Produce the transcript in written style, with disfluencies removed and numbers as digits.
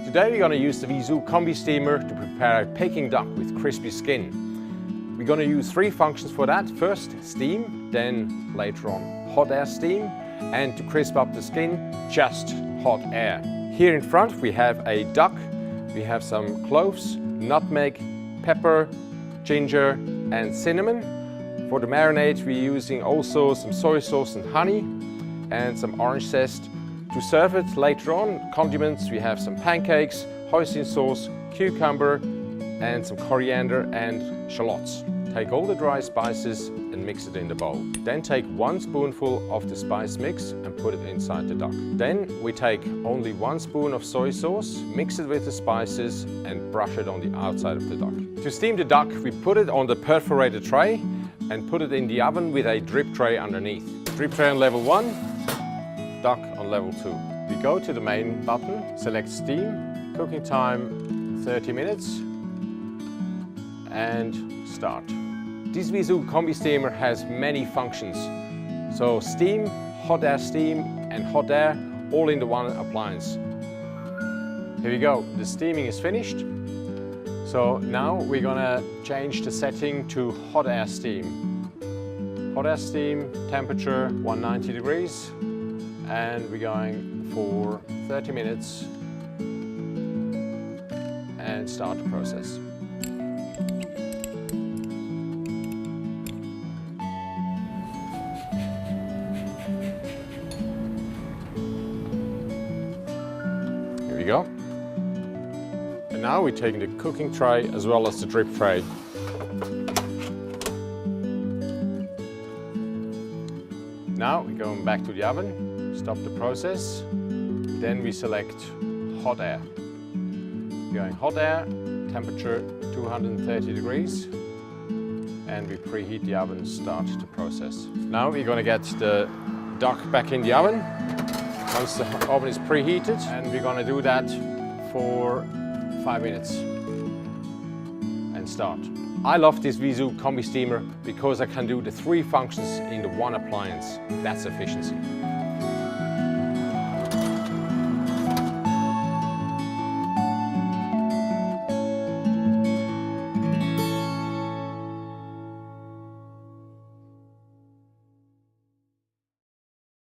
Today we're going to use the V-ZUG Combi Steamer to prepare a Peking duck with crispy skin. We're going to use three functions for that. First, steam, then later on hot air steam, and to crisp up the skin, just hot air. Here in front we have a duck, we have some cloves, nutmeg, pepper, ginger and cinnamon. For the marinade we're using also some soy sauce and honey and some orange zest. To serve it later on, condiments, we have some pancakes, hoisin sauce, cucumber and some coriander and shallots. Take all the dry spices and mix it in the bowl. Then take 1 spoonful of the spice mix and put it inside the duck. Then we take only 1 spoon of soy sauce, mix it with the spices and brush it on the outside of the duck. To steam the duck, we put it on the perforated tray and put it in the oven with a drip tray underneath. Drip tray on level 1, duck on level 2. We go to the main button, select steam, cooking time 30 minutes and start. This V-ZUG Combi Steamer has many functions. So steam, hot air steam and hot air all in the one appliance. Here we go, the steaming is finished. So now we're gonna change the setting to hot air steam. Hot air steam, temperature 190 degrees and we're going for 30 minutes and start the process. Go. And now we're taking the cooking tray as well as the drip tray. Now we're going back to the oven, stop the process, then we select hot air. We're going hot air, temperature 230 degrees, and we preheat the oven, start the process. Now we're going to get the duck back in the oven. Once the oven is preheated, and we're going to do that for 5 minutes and start. I love this V-ZUG Combi Steamer because I can do the three functions in the one appliance. That's efficiency.